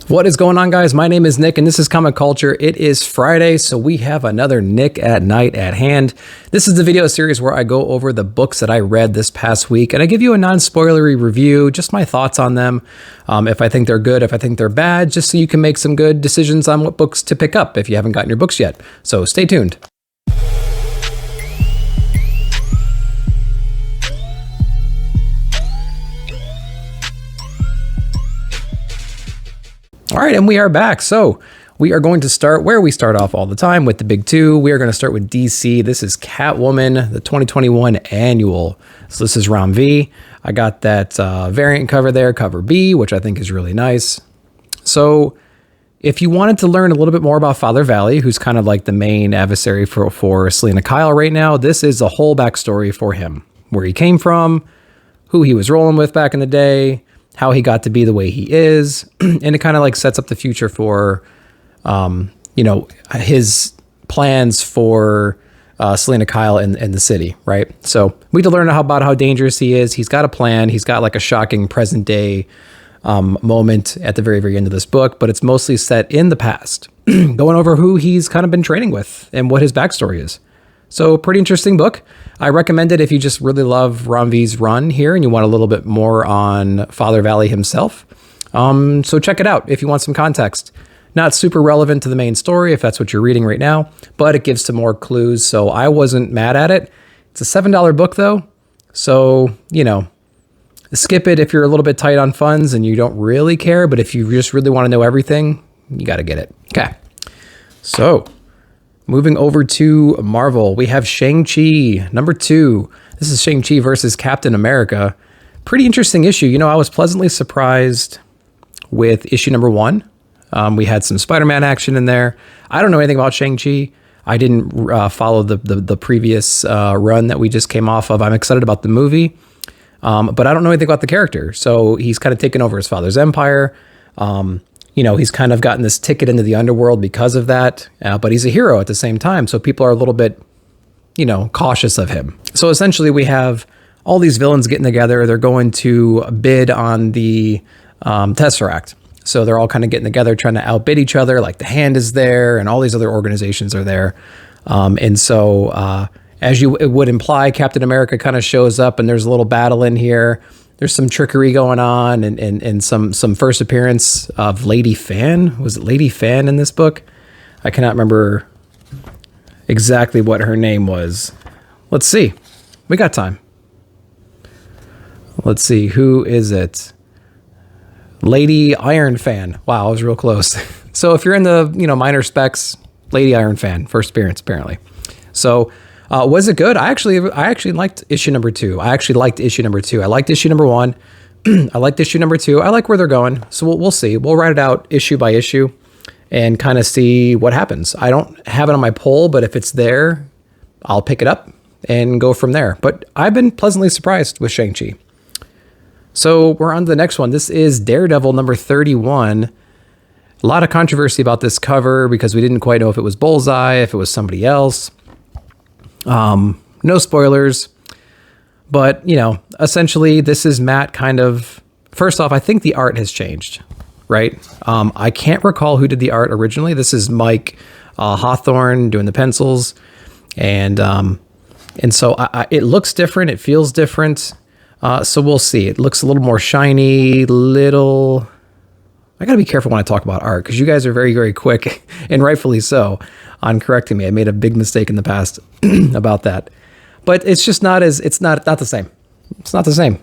What is going on, guys? My name is Nick and this is Comic Culture. It is Friday, so we have another Nick at Night at hand. This is the video series where I go over the books that I read this past week and I give you a non-spoilery review, just my thoughts on them. If I think they're good, if I think they're bad, just so you can make some good decisions on what books to pick up if you haven't gotten your books yet. So stay tuned. All right, and we are back. So we are going to start where we start off all the time with the big two. We are going to start with DC. This is Catwoman, the 2021 annual. So this is Rom V. I got that variant cover there, cover B, which I think is really nice. So if you wanted to learn a little bit more about Father Valley, who's kind of like the main adversary for Selena Kyle right now, this is a whole backstory for him, where he came from, who he was rolling with back in the day, how he got to be the way he is, and it kind of like sets up the future for, his plans for Selena Kyle in the city, right? So we get to learn about how dangerous he is. He's got a plan. He's got like a shocking present day moment at the very, very end of this book, but it's mostly set in the past, going over who he's kind of been training with and what his backstory is. So pretty interesting book. I recommend it if you just really love Rom V's run here and you want a little bit more on Father Valley himself. So check it out if you want some context. Not super relevant to the main story if that's what you're reading right now, but it gives some more clues. So I wasn't mad at it. It's a $7 book though. So, skip it if you're a little bit tight on funds and you don't really care. But if you just really want to know everything, you got to get it. Okay. So moving over to Marvel, we have Shang-Chi, number 2. This is Shang-Chi versus Captain America. Pretty interesting issue. I was pleasantly surprised with issue number 1. We had some Spider-Man action in there. I don't know anything about Shang-Chi. I didn't follow the previous run that we just came off of. I'm excited about the movie, but I don't know anything about the character. So he's kind of taken over his father's empire. He's kind of gotten this ticket into the underworld because of that, but he's a hero at the same time. So people are a little bit, cautious of him. So essentially we have all these villains getting together. They're going to bid on the Tesseract. So they're all kind of getting together, trying to outbid each other. Like the Hand is there and all these other organizations are there. As you would imply, Captain America kind of shows up and there's a little battle in here. There's some trickery going on and some first appearance of Lady Fan. Was it Lady Fan in this book? I cannot remember exactly what her name was. Let's see. We got time. Let's see. Who is it? Lady Iron Fan. Wow, I was real close. So if you're in the minor specs, Lady Iron Fan, first appearance apparently. So was it good? I actually liked issue number 2. I liked issue number 1. I liked issue number 2. I like where they're going. So we'll see. We'll write it out issue by issue and kind of see what happens. I don't have it on my poll, but if it's there, I'll pick it up and go from there. But I've been pleasantly surprised with Shang-Chi. So we're on to the next one. This is Daredevil number 31. A lot of controversy about this cover because we didn't quite know if it was Bullseye, if it was somebody else. No spoilers, but essentially this is Matt kind of, first off, I think the art has changed, right? I can't recall who did the art originally. This is Mike Hawthorne doing the pencils. And so it looks different. It feels different. So we'll see. It looks a little more shiny, I gotta be careful when I talk about art because you guys are very, very quick and rightfully so on correcting me. I made a big mistake in the past about that, but it's just not the same. It's not the same.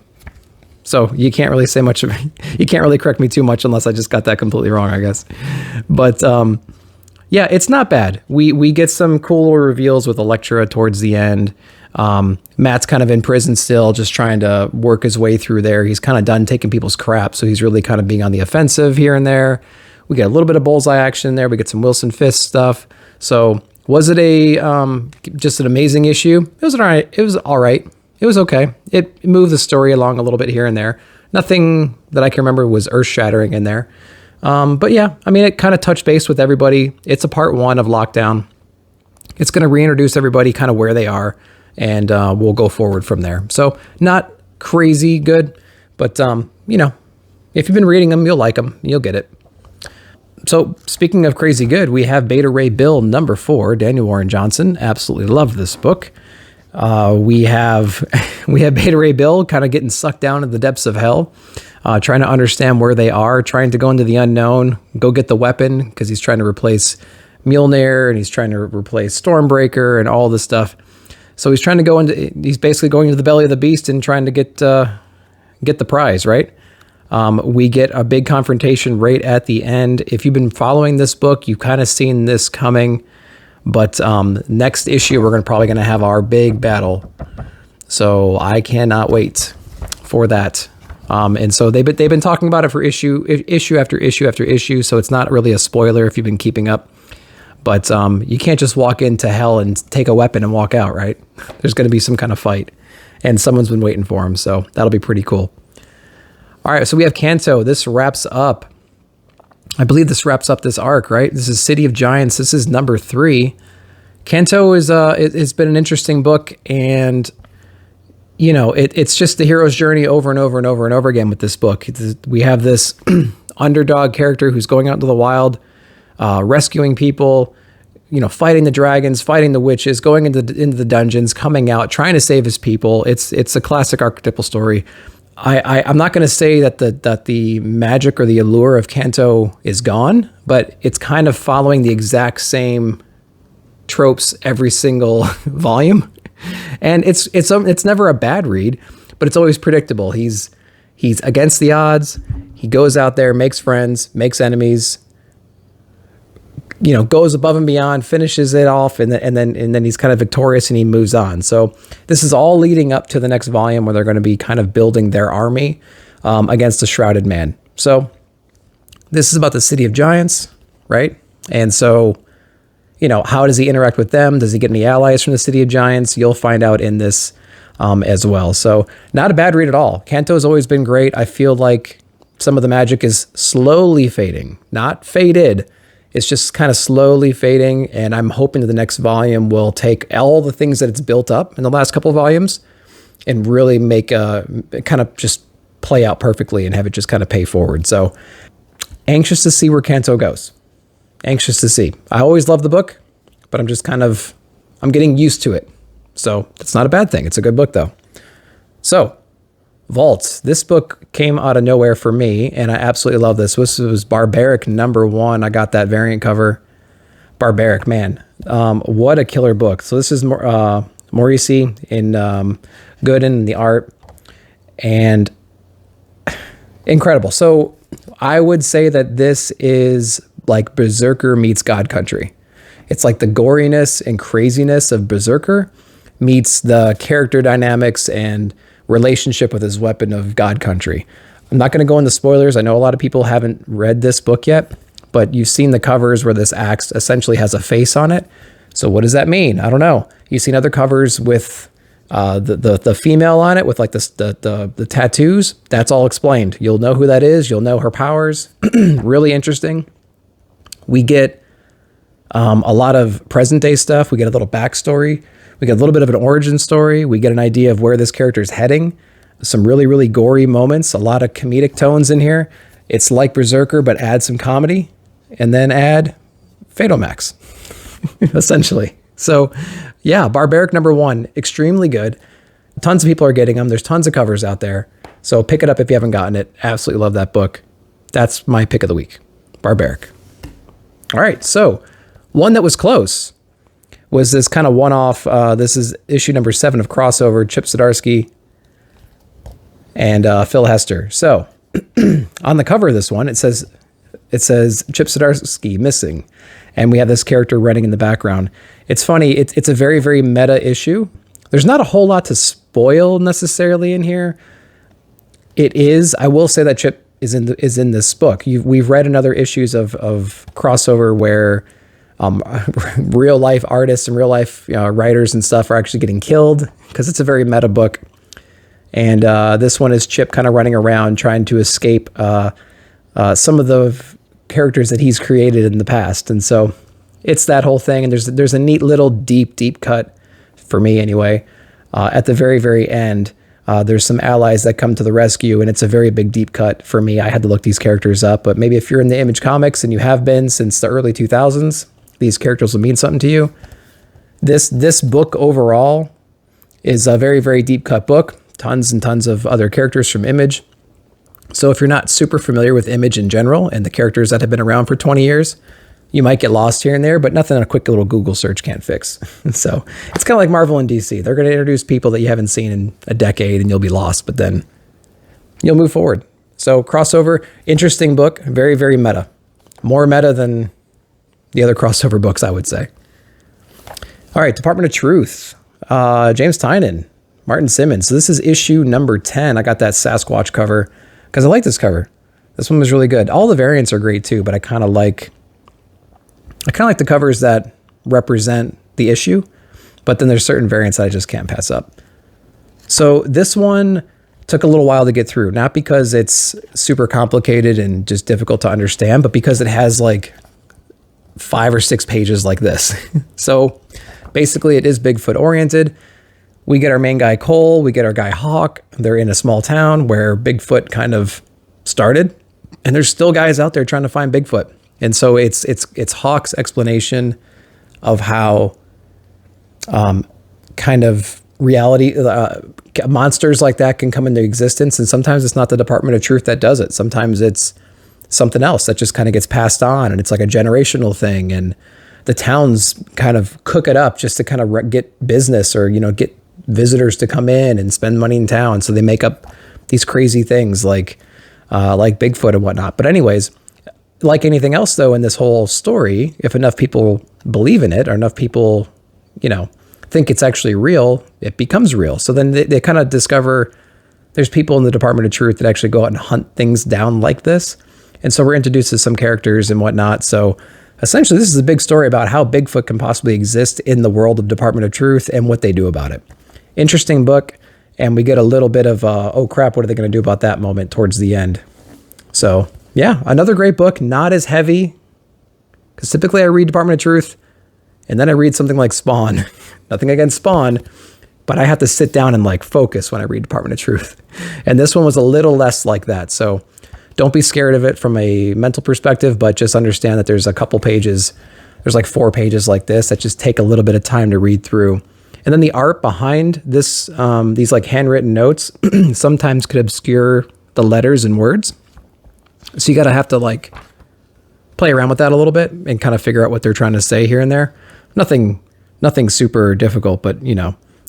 So you can't really say much you can't really correct me too much unless I just got that completely wrong, I guess. But, yeah, it's not bad. We get some cool reveals with Elektra towards the end. Matt's kind of in prison still, just trying to work his way through there. He's kind of done taking people's crap, so he's really kind of being on the offensive here and there. We get a little bit of Bullseye action in there. We get some Wilson Fisk stuff. So was it just an amazing issue? It was all right. It was all right. It was okay. It moved the story along a little bit here and there. Nothing that I can remember was earth-shattering in there. But yeah, it kind of touched base with everybody. It's a part 1 of Lockdown. It's going to reintroduce everybody kind of where they are. And we'll go forward from there. So not crazy good, but if you've been reading them, you'll like them. You'll get it. So speaking of crazy good, we have Beta Ray Bill #4, Daniel Warren Johnson. Absolutely love this book. We have Beta Ray Bill kind of getting sucked down in the depths of hell, trying to understand where they are, trying to go into the unknown, go get the weapon because he's trying to replace Mjolnir and he's trying to replace Stormbreaker and all this stuff. So he's trying to go into. He's basically going into the belly of the beast and trying to get the prize, right? We get a big confrontation right at the end. If you've been following this book, you've kind of seen this coming. But next issue, we're probably going to have our big battle. So I cannot wait for that. And so they've been talking about it for issue after issue after issue. So it's not really a spoiler if you've been keeping up. But you can't just walk into hell and take a weapon and walk out, right? There's going to be some kind of fight. And someone's been waiting for him. So that'll be pretty cool. All right, so we have Kanto. This wraps up, I believe this wraps up this arc, right? This is City of Giants. This is #3. Kanto it's been an interesting book, and you know, it's just the hero's journey over and over and over and over again with this book. We have this underdog character who's going out into the wild, rescuing people, you know, fighting the dragons, fighting the witches, going into the dungeons, coming out, trying to save his people. It's a classic archetypal story. I'm not going to say that the magic or the allure of Kanto is gone, but it's kind of following the exact same tropes every single volume, and it's never a bad read, but it's always predictable. He's against the odds. He goes out there, makes friends, makes enemies, you know, goes above and beyond, finishes it off, and then he's kind of victorious and he moves on. So this is all leading up to the next volume where they're going to be kind of building their army against the Shrouded Man. So this is about the City of Giants, right? And so, you know, how does he interact with them? Does he get any allies from the City of Giants? You'll find out in this as well. So not a bad read at all. Kanto's always been great. I feel like some of the magic is slowly fading, not faded. It's just kind of slowly fading, and I'm hoping that the next volume will take all the things that it's built up in the last couple of volumes and really make kind of just play out perfectly and have it just kind of pay forward. So anxious to see where Kanto goes. Anxious to see. I always love the book, but I'm getting used to it. So that's not a bad thing. It's a good book though. So Vaults. This book came out of nowhere for me, and I absolutely love this. This was Barbaric #1. I got that variant cover. Barbaric, man. What a killer book. So this is Morrissey in Gooden in the art, and incredible. So I would say that this is like Berserker meets God Country. It's like the goriness and craziness of Berserker meets the character dynamics and relationship with his weapon of God Country. I'm not going to go into spoilers. I know a lot of people haven't read this book yet, but you've seen the covers where this axe essentially has a face on it. So what does that mean? I don't know. You've seen other covers with the female on it with like the tattoos. That's all explained. You'll know who that is. You'll know her powers. Really interesting. We get a lot of present day stuff. We get a little backstory. We get a little bit of an origin story. We get an idea of where this character is heading. Some really, really gory moments. A lot of comedic tones in here. It's like Berserker, but add some comedy. And then add Fatal Max, essentially. So, yeah, Barbaric #1. Extremely good. Tons of people are getting them. There's tons of covers out there. So pick it up if you haven't gotten it. Absolutely love that book. That's my pick of the week. Barbaric. All right, so one that was close was this kind of one-off. This is issue #7 of Crossover, Chip Zdarsky and Phil Hester. So on the cover of this one, it says Chip Zdarsky missing, and we have this character running in the background. It's funny. It's a very, very meta issue. There's not a whole lot to spoil necessarily in here. It is. I will say that Chip is in this book. We've read in other issues of Crossover where real life artists and real life writers and stuff are actually getting killed because it's a very meta book. And this one is Chip kind of running around trying to escape some of the characters that he's created in the past. And so it's that whole thing. And there's a neat little deep cut for me anyway at the very, very end There's some allies that come to the rescue, and it's a very big deep cut for me. I had to look these characters up, but maybe if you're in the Image comics and you have been since the early 2000s, these characters will mean something to you. This book overall is a very, very deep cut book. Tons and tons of other characters from Image. So if you're not super familiar with Image in general and the characters that have been around for 20 years, you might get lost here and there, but nothing a quick little Google search can't fix. So it's kind of like Marvel and DC. They're going to introduce people that you haven't seen in a decade and you'll be lost, but then you'll move forward. So crossover, interesting book, very, very meta. More meta than the other crossover books, I would say. All right, Department of Truth. James Tynion, Martin Simmons. So this is issue number 10. I got that Sasquatch cover because I like this cover. This one was really good. All the variants are great too, but I kind of like the covers that represent the issue, but then there's certain variants that I just can't pass up. So this one took a little while to get through, not because it's super complicated and just difficult to understand, but because it has like 5 or 6 pages like this. So basically it is Bigfoot oriented. We get our main guy Cole, we get our guy Hawk. They're in a small town where Bigfoot kind of started, and there's still guys out there trying to find Bigfoot. And so it's Hawk's explanation of how kind of reality monsters like that can come into existence, and sometimes it's not the Department of Truth that does it. Sometimes it's something else that just kind of gets passed on, and it's like a generational thing, and the towns kind of cook it up just to kind of get business or get visitors to come in and spend money in town. So they make up these crazy things like Bigfoot and whatnot. But anyways, like anything else though in this whole story, if enough people believe in it or enough people think it's actually real, it becomes real. So then they kind of discover there's people in the Department of Truth that actually go out and hunt things down like this. And so we're introduced to some characters and whatnot. So essentially this is a big story about how Bigfoot can possibly exist in the world of Department of Truth and what they do about it. Interesting book. And we get a little bit of oh crap, what are they going to do about that moment towards the end. So yeah, another great book, not as heavy, because typically I read Department of Truth and then I read something like Spawn. Nothing against Spawn, but I have to sit down and like focus when I read Department of Truth. And this one was a little less like that. So don't be scared of it from a mental perspective, but just understand that there's a couple pages, there's like 4 pages like this that just take a little bit of time to read through. And then the art behind this, these like handwritten notes sometimes could obscure the letters and words. So you have to like play around with that a little bit and kind of figure out what they're trying to say here and there. Nothing super difficult, but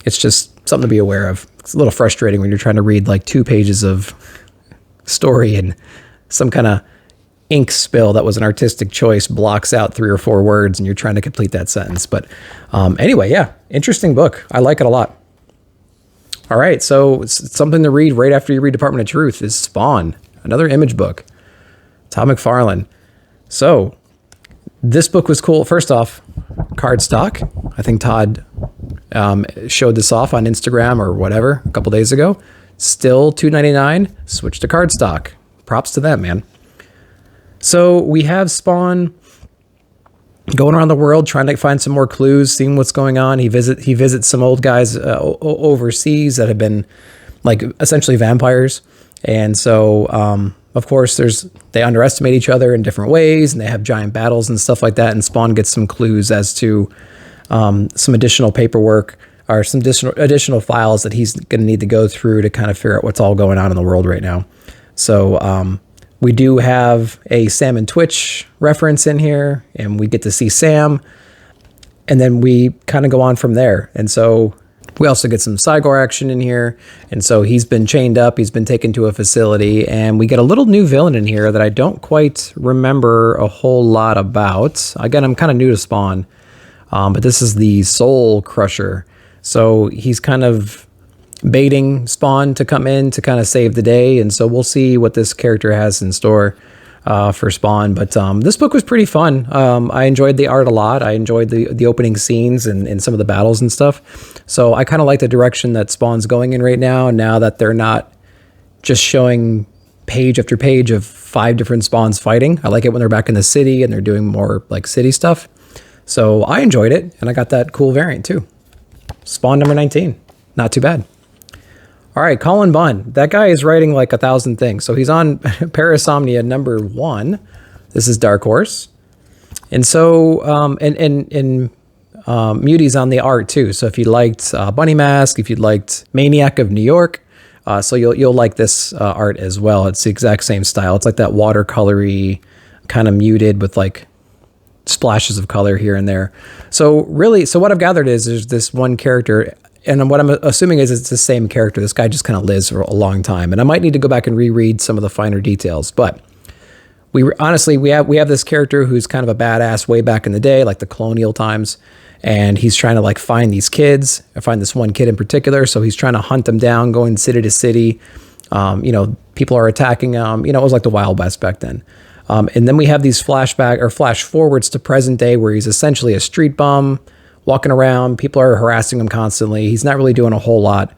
it's just something to be aware of. It's a little frustrating when you're trying to read like 2 pages of story and some kind of ink spill that was an artistic choice blocks out 3 or 4 words and you're trying to complete that sentence. But anyway, yeah, interesting book. I like it a lot. All right, so something to read right after you read Department of Truth is Spawn, another Image book. Todd McFarlane. So this book was cool. First off, cardstock. I think Todd showed this off on Instagram or whatever a couple days ago. Still $2.99. Switch to cardstock. Props to them, man. So we have Spawn going around the world trying to find some more clues, seeing what's going on. He visits some old guys overseas that have been like essentially vampires, and so of course they underestimate each other in different ways, and they have giant battles and stuff like that. And Spawn gets some clues as to some additional paperwork or some additional files that he's going to need to go through to kind of figure out what's all going on in the world right now. So we do have a Sam and Twitch reference in here, and we get to see Sam, and then we kind of go on from there. And so we also get some Cygor action in here. And so he's been chained up, he's been taken to a facility, and we get a little new villain in here that I don't quite remember a whole lot about. Again, I'm kind of new to Spawn, but this is the Soul Crusher. So he's kind of baiting Spawn to come in to kind of save the day. And so we'll see what this character has in store for Spawn. But this book was pretty fun. I enjoyed the art a lot. I enjoyed the opening scenes and some of the battles and stuff. So I kind of like the direction that Spawn's going in right now that they're not just showing page after page of 5 different Spawns fighting. I like it when they're back in the city and they're doing more like city stuff. So I enjoyed it, and I got that cool variant too. Spawn number 19. Not too bad. All right, Colin Bunn. That guy is writing like 1,000 things. So he's on Parasomnia #1. This is Dark Horse. And so, Muty's on the art too. So if you liked Bunny Mask, if you liked Maniac of New York, so you'll like this art as well. It's the exact same style. It's like that watercolory, kind of muted with like splashes of color here and there. So really, so what I've gathered is there's this one character, and what I'm assuming is it's the same character. This guy just kind of lives for a long time, and I might need to go back and reread some of the finer details. But we have this character who's kind of a badass way back in the day, like the colonial times, and he's trying to like find these kids. I find this one kid in particular, so he's trying to hunt them down, going city to city. People are attacking him. It was like the Wild West back then. And then we have these flash forwards to present day where he's essentially a street bum walking around. People are harassing him constantly. He's not really doing a whole lot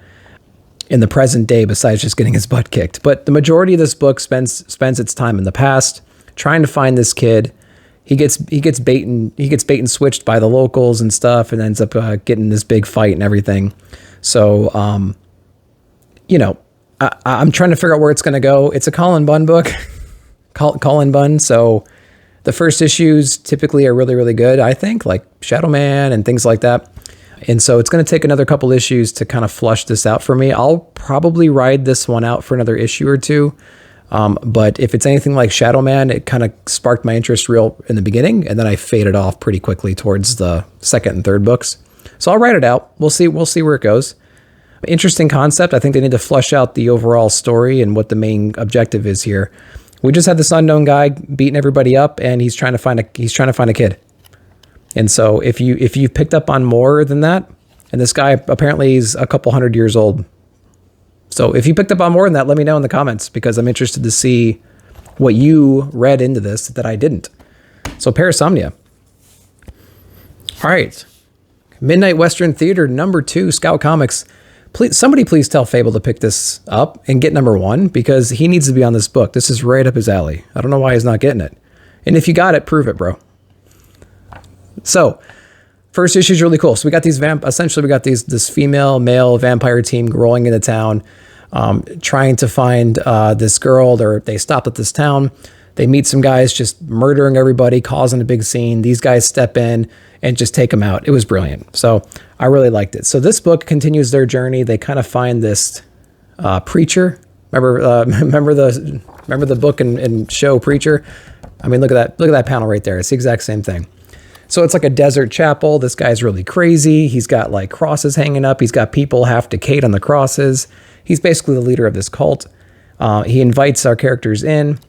in the present day besides just getting his butt kicked. But the majority of this book spends its time in the past trying to find this kid. He gets bait and switched by the locals and stuff, and ends up getting this big fight and everything. So, I'm trying to figure out where it's going to go. It's a Colin Bunn book. Colin Bunn. So the first issues typically are really, really good, I think, like Shadow Man and things like that. And so it's going to take another couple issues to kind of flush this out for me. I'll probably ride this one out for another issue or two. But if it's anything like Shadow Man, it kind of sparked my interest real in the beginning, and then I faded off pretty quickly towards the second and third books. So I'll write it out. We'll see where it goes. Interesting concept. I think they need to flush out the overall story and what the main objective is here. We just had this unknown guy beating everybody up, and he's trying to find a kid. And so if you picked up on more than that, and this guy apparently is a couple 100 years old. So if you picked up on more than that, let me know in the comments, because I'm interested to see what you read into this that I didn't. So Parasomnia. All right. Midnight Western Theater #2, Scout Comics. Somebody please tell Phable to pick this up and get #1, because he needs to be on this book. This is right up his alley. I don't know why he's not getting it. And if you got it, prove it, bro. So, first issue is really cool. So we got these this female male vampire team rolling into town, trying to find this girl. They stop at this town. They meet some guys just murdering everybody, causing a big scene. These guys step in and just take them out. It was brilliant. So I really liked it. So this book continues their journey. They kind of find this preacher. Remember the book and show Preacher? I mean, look at that panel right there. It's the exact same thing. So it's like a desert chapel. This guy's really crazy. He's got like crosses hanging up. He's got people half decayed on the crosses. He's basically the leader of this cult. He invites our characters in.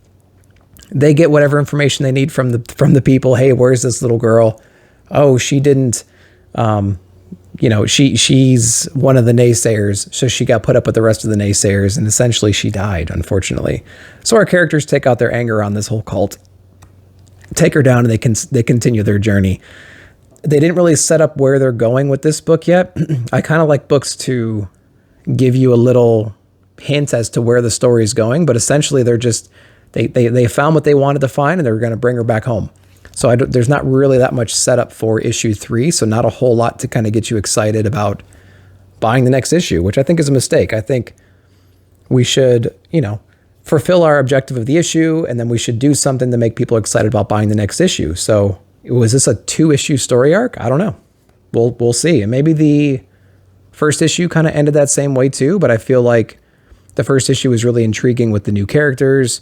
They get whatever information they need from the people. Hey, where's this little girl? Oh, she didn't, she's one of the naysayers. So she got put up with the rest of the naysayers, and essentially she died, unfortunately. So our characters take out their anger on this whole cult, take her down, and they continue their journey. They didn't really set up where they're going with this book yet. I kind of like books to give you a little hint as to where the story is going, but essentially they're just, they found what they wanted to find, and they're going to bring her back home. So there's not really that much setup for issue 3, so not a whole lot to kind of get you excited about buying the next issue, which I think is a mistake. I think we should, fulfill our objective of the issue, and then we should do something to make people excited about buying the next issue. So was this a 2-issue story arc? I don't know. We'll see. And maybe the first issue kind of ended that same way too, but I feel like the first issue was really intriguing with the new characters,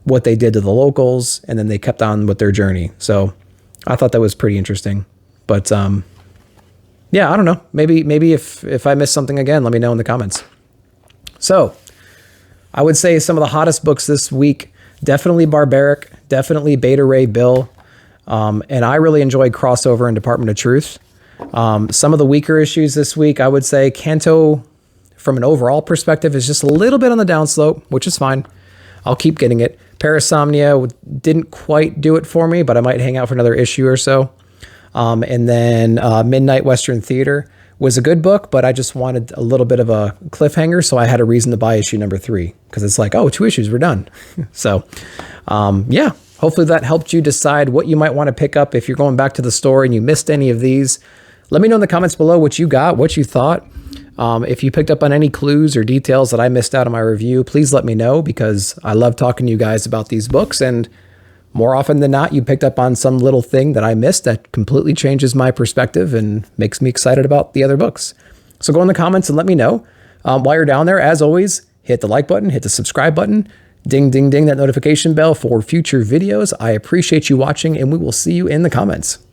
what they did to the locals, and then they kept on with their journey. So I thought that was pretty interesting. But yeah, I don't know. Maybe if I missed something again, let me know in the comments. So I would say some of the hottest books this week, definitely Barbaric, definitely Beta Ray Bill. And I really enjoyed Crossover and Department of Truth. Some of the weaker issues this week, I would say Kanto, from an overall perspective, is just a little bit on the downslope, which is fine. I'll keep getting it. Parasomnia didn't quite do it for me, but I might hang out for another issue or so. And then Midnight Western Theater was a good book, but I just wanted a little bit of a cliffhanger, so I had a reason to buy issue number 3, because it's like, oh, 2 issues, we're done. So, yeah, hopefully that helped you decide what you might want to pick up if you're going back to the store and you missed any of these. Let me know in the comments below what you got, what you thought. If you picked up on any clues or details that I missed out in my review, please let me know, because I love talking to you guys about these books, and more often than not, you picked up on some little thing that I missed that completely changes my perspective and makes me excited about the other books. So go in the comments and let me know. While you're down there, as always, hit the like button, hit the subscribe button, ding, ding, ding that notification bell for future videos. I appreciate you watching, and we will see you in the comments.